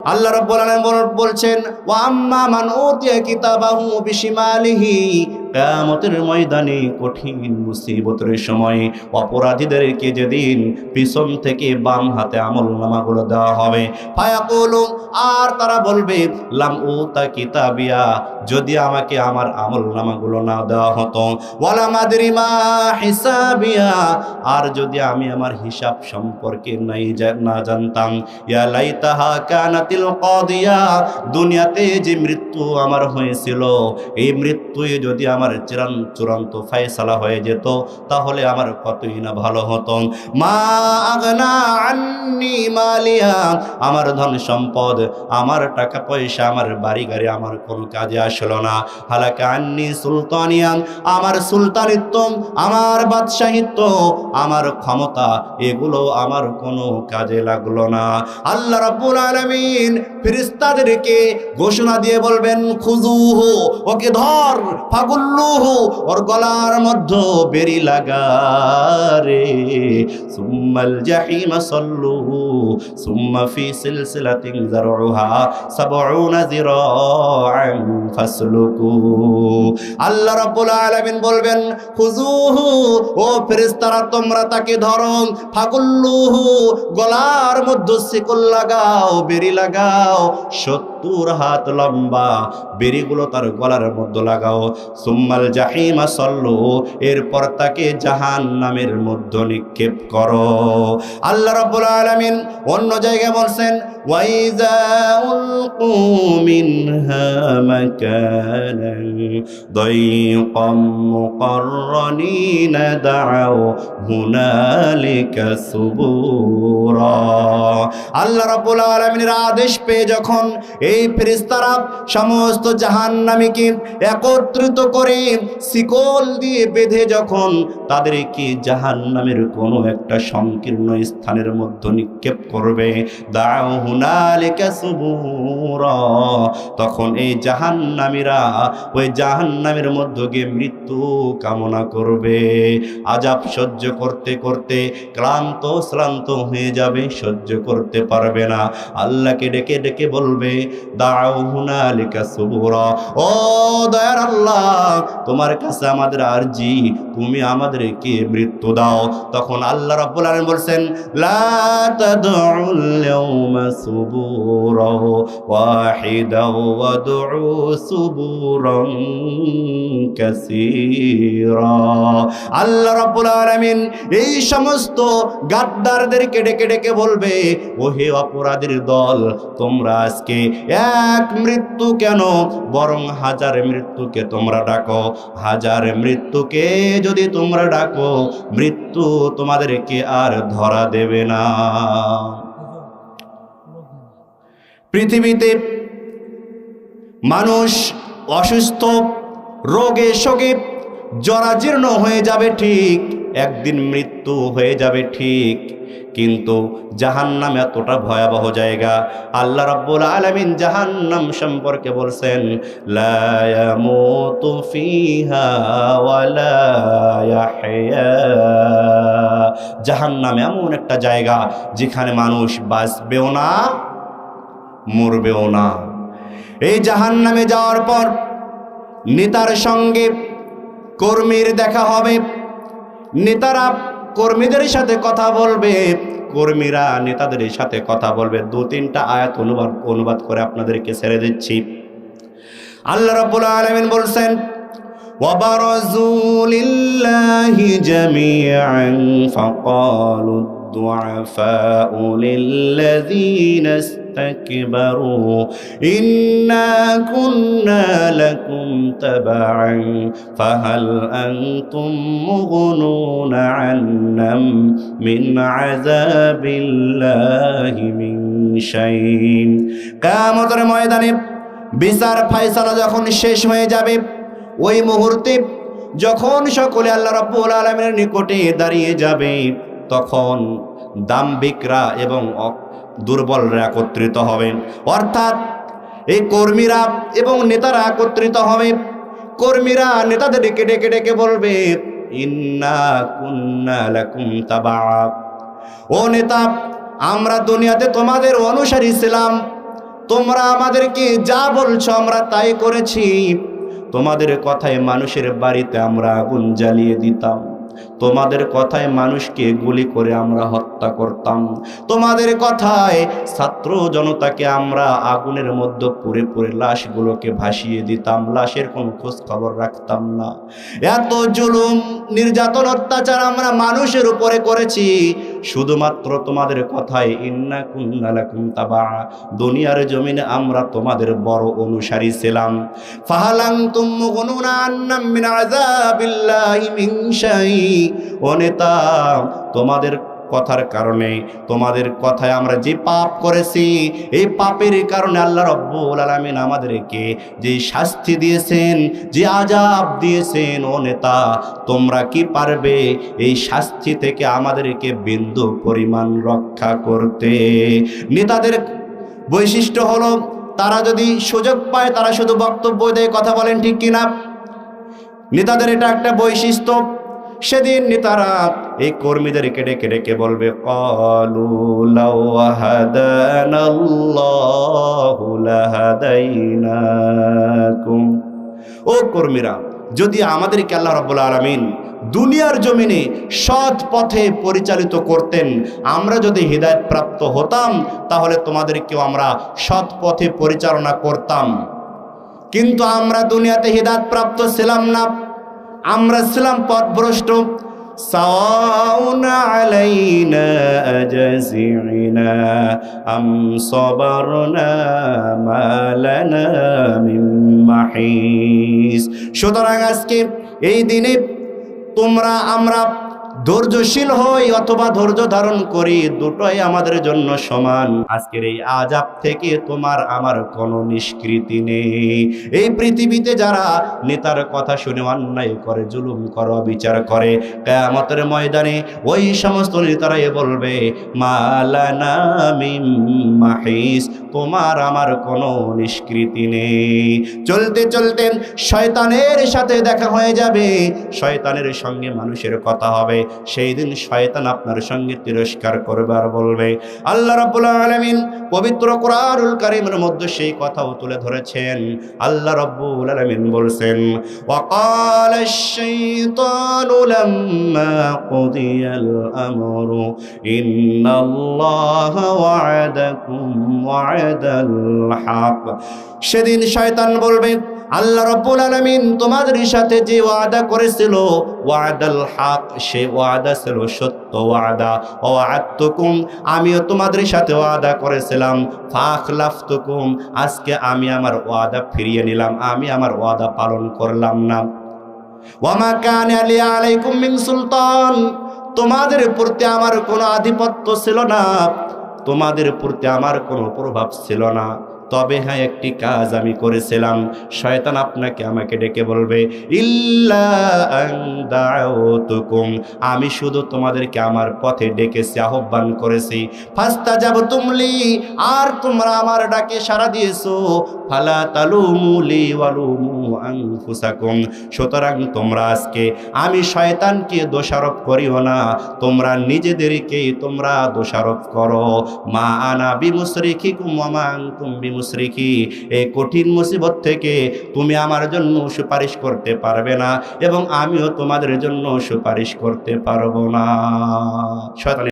আল্লাহ রাব্বুল আলামিন বলছেন, ওয়া আম্মা মান উতিয়া কিতাবাহু বিশিমালিহি, কিয়ামতের ময়দানে কঠিন মুসিবতের সময় অপরাধীদেরকে যেদিন পিছন থেকে বাম হাতে আমলনামাগুলো দেওয়া হবে, ফায়াকুলু, আর তারা বলবে, লাম উতা কিতাবিয়া, যদি আমাকে আমার আমলনামাগুলো না দেওয়া হতো, ওয়ালা মাদরি মা হিসাবিয়া, আর যদি আমি আমার হিসাব সম্পর্কে না জানতাম, ইয়া লাইতাহা কানাতিল কাদিয়া, দুনিয়াতে যে মৃত্যু আমার হয়েছিল, এই মৃত্যুই যদি আমার চূড়ান্ত ফয়সালা হয়ে যেত, তাহলে আমার কতই না ভালো হতো। মা আগনা আন্নি মালিয়া, আমার ধন সম্পদ, আমার টাকা পয়সা, আমার বাড়ি গাড়ি আমার কোনো কাজে আসলো না। হালাকা আন্নি সুলতানিয়া, আমার সুলতানিত্ব, আমার বাদশাহিত্ব, আমার ক্ষমতা, এগুলো আমার কোনো কাজে লাগলো না। আল্লাহ রাব্বুল আলামিন ফেরেশতাদেরকে ঘোষণা দিয়ে বলবেন, খুযুহু, ওকে ধর, ফাগুল্লুহু, ওর গলার মধ্যে বেরি লাগা রে, সুম্মাল জাহিম সাল্লুহু, সুম্মা ফি সিলসিলাতিন যারউহা সাবউনা যিরাআন ফাসলুকু। আল্লাহ রাব্বুল আলামিন বলবেন, খুযুহু, ও ফেরেশতারা তোমরা তাকে ধরো, ফাগুল্লুহু, গলার মধ্যে শিকল লাগাও, বেরি লাগাও, 70 হাত লম্বা বেরিগুলো তার গলার মধ্যে লাগাও। সুম্মাল জাহিমা সল্লু, এরপর তাকে জাহান্নামের মধ্যে নিক্ষেপ করো। আল্লাহ রাব্বুল আলামিন অন্য জায়গায় বলছেন, ওয়াইজা উলকু মিনহা মাকানান দায়িকাম মুকাররানিনা দাউ হুনালিকা সুবুরা। আল্লাহ রাব্বুল আলামিনের আদেশ পেয়ে যখন এই ফেরেশতারা সমস্ত জাহান্নামীকে একত্রিত করে শিকল দিয়ে বেঁধে যখন তাদেরকে জাহান্নামের কোনো একটা সংকীর্ণ স্থানের মধ্যে নিক্ষেপ করবে, দাউ হুনালিকা সুবুরা, তখন এই জাহান্নামীরা ওই জাহান্নামের মধ্যে গিয়ে মৃত্যু কামনা করবে। আযাব সহ্য করতে করতে শ্রান্ত হয়ে যাবে, সহ্য করতে পারবে না। আল্লাহকে ডেকে ডেকে বলবে, দাউ হুনালিকা সুবুরা, ও দয়ার আল্লাহ, তোমার কাছে আমাদের আরজি, তুমি আমাদেরকে মৃত্যু দাও। তখন আল্লাহ রাব্বুল আলামিন বলছেন, লা তাদউল ইয়াউমা সুবুরা ওয়াহিদা ওয়াদউ সুবুরান কাসীরা। আল্লাহ রাব্বুল আলামিন এই সমস্ত গাদ্দারদেরকে ডেকে ডেকে বলবে, ওহে অপরাধীর দল, তোমরা আজকে এক মৃত্যু কেন, বরং 1000 মৃত্যুকে তোমরা ডাকো। 1000 মৃত্যুকে যদি তোমরা ডাকো, মৃত্যু তোমাদেরকে আর ধরা দেবে না। পৃথিবীতে মানুষ অসুস্থ, রোগে শোকে জরাজীর্ণ হয়ে যাবে ঠিক, একদিন মৃত্যু হয়ে যাবে ঠিক, কিন্তু জাহান্নাম এতটা ভয়াবহ জায়গা। আল্লাহ রাব্বুল আলামিন জাহান্নাম সম্পর্কে বলছেন, লা ইয়ামুতু ফিহা ওয়ালা ইয়াহইয়া। জাহান্নাম এমন একটা জায়গা যেখানে মানুষ বাঁচবেও না, মরবেও না। এই জাহান্নামে যাওয়ার পর নেতার সঙ্গে কর্মীর দেখা হবে, নেতারা কর্মীদের সাথে কথা বলবে, কর্মীরা নেতাদের সাথে কথা বলবে। 2-3টা আয়াত অনুবাদ করে আপনাদেরকে ছেড়ে দিচ্ছি। আল্লাহ রাব্বুল আলামিন বলছেন, ওয়াবারাজু লিল্লাহি জামিআন ফাকালু الضعفاء للذين استكبروا إنا كنا لكم تبعا فهل أنتم مغنون عنا من عذاب الله من شيء। কিয়ামতের ময়দানে বিচার ফয়সালা যখন শেষ হয়ে যাবে, ওই মুহূর্তে যখন সকলে আল্লাহ রাব্বুল আলামিনের নিকটে দাঁড়িয়ে যাবে, তখন দাম্ভিকরা এবং দুর্বলরা একত্রিত হবে। অর্থাৎ এই কর্মীরা এবং নেতারা একত্রিত হবে। কর্মীরা নেতাদেরকে ডেকে ডেকে বলবে, ইন্না কুন্না লাকুম তাবা, ও নেতা, আমরা দুনিয়াতে তোমাদের অনুসারী ছিলাম, তোমরা আমাদেরকে যা বলছো আমরা তাই করেছি। তোমাদের কথায় মানুষের বাড়িতে আমরা আগুন জ্বালিয়ে দিতাম, তোমাদের কথায় মানুষকে গুলি করে আমরা হত্যা করতাম, তোমাদের কথায় ছাত্র জনতাকে আমরা আগুনের মধ্যে পুড়ে পুড়ে লাশগুলোকে ভাসিয়ে দিতাম, লাশের কোনো খোঁজ খবর রাখতাম না। এত জুলুম নির্যাতন অত্যাচার আমরা মানুষের উপরে করেছি শুধুমাত্র তোমাদের কথায়। ইন্না কুন্না লাকুম তাবা, দুনিয়ার জমিনে আমরা তোমাদের বড় অনুসারী ছিলাম। ফাহালাং তুম মুগনুনা আন্না মিন আযাবিল্লাহি মিন শাই। ও নেতা, তোমাদের কথার কারণে, তোমাদের কথায় আমরা যে পাপ করেছি, এই পাপের কারণে আল্লাহ রাব্বুল আলামিন আমাদেরকে যে শাস্তি দিয়েছেন, যে আযাব দিয়েছেন, ও নেতা তোমরা কি পারবে এই শাস্তি থেকে আমাদেরকে বিন্দু পরিমাণ রক্ষা করতে? নেতাদের বৈশিষ্ট্য হলো তারা যদি সুযোগ পায় তারা শুধু বক্তব্য দেয়, কথা বলেন ঠিক কিনা? নেতাদের এটা একটা বৈশিষ্ট্য। সেদিন নেতারা এই কর্মীদেরকে ডেকে ডেকে বলবে, ক্বালু লাউ হাদানাল্লাহু লাহাদাইনাকুম। ও কর্মীরা, যদি আমাদেরকে আল্লাহ রাব্বুল আলামিন দুনিয়ার জমিনে সৎ পথে পরিচালিত করতেন, আমরা যদি হিদায়াত প্রাপ্ত হতাম, তাহলে তোমাদেরকেও আমরা সৎ পথে পরিচালনা করতাম। কিন্তু আমরা দুনিয়াতে হিদায়াত প্রাপ্ত ছিলাম না, আমরা ছিলাম পথভ্রষ্ট। সাওয়াউন আলাইনা আজাজিনা আম সাবারনা মা লানা মিন মাহিস। সুতরাং আজকে এই দিনে তোমরা আমরা ধৈর্যশীল হই অথবা ধৈর্য ধারণ করি, দুটোই আমাদের জন্য সমান। আজকের এই আযাব থেকে তোমার আমার কোনো নিষ্কৃতি নেই। এই পৃথিবীতে যারা নেতার কথা শুনে অন্যায় করে, জুলুম করে, বিচার করে, কিয়ামতের ময়দানে ওই সমস্ত নেতারাই বলবে, মালানা মিন মাহিস, তোমার আমার কোনো নিষ্কৃতি নেই। চলতে চলতে শয়তানের সাথে দেখা হয়ে যাবে, শয়তানের সঙ্গে মানুষের কথা হবে। সেই দিন শয়তান আপনার সঙ্গে তিরস্কার করবে আর বলবে। আল্লাহ রাব্বুল আলামিন পবিত্র কোরআনুল কারীমের মধ্যে সেই কথাও তুলে ধরেছেন। আল্লাহ রাব্বুল আলামিন বলছেন, ওয়াকালাশ শাইতানু লাম্মা কুদিয়াল আমরু ইন্নাল্লাহা ওয়া'আদাকুম ওয়া'দাল হক। সেদিন শয়তান বলবে, আল্লাহ রাব্বুল আলামিন তোমাদের সাথে যে ওয়াদা করেছিল, ওয়াদাল হক, সে ওয়াদা ছিল সত্য ওয়াদা। ওয়া'আদতুকুম, আমিও তোমাদের সাথে ওয়াদা করেছিলাম। ফাখলাফতুকুম, আজকে আমি আমার ওয়াদা ফিরিয়ে নিলাম, আমি আমার ওয়াদা পালন করলাম না। ওয়ামা কানা লি আলাইকুম মিন সুলতান, তোমাদের প্রতি আমার কোনো আধিপত্য ছিল না, তোমাদের প্রতি আমার কোনো প্রভাব ছিল না। তবে হ্যাঁ, একটি কাজ আমি করেছিলাম। শয়তান আপনাকে আমাকে ডেকে বলবে, ইল্লা আন দাউতুকুম, আমি শুধু তোমাদেরকে আমার পথে ডেকেছি, আহ্বান করেছি। ফাস্তাজাবতুম লি, আর তোমরা আমার ডাকে সাড়া দিয়েছো। ফালা তালুমু লি ওয়ালুমু আনফুসাকুম, সুতরাং তোমরা আজকে আমি শয়তানকে দোষারোপ করিও না, তোমরা নিজেদেরকেই তোমরা দোষারোপ করো। মা আনা বিমুসরিকিকুম ওয়া মা আনতুম বিমুসরিকি, এই কঠিন মুসিবত থেকে তুমি আমার জন্য সুপারিশ করতে পারবে না এবং আমিও তোমাদের জন্য সুপারিশ করতে পারবো না। শয়তান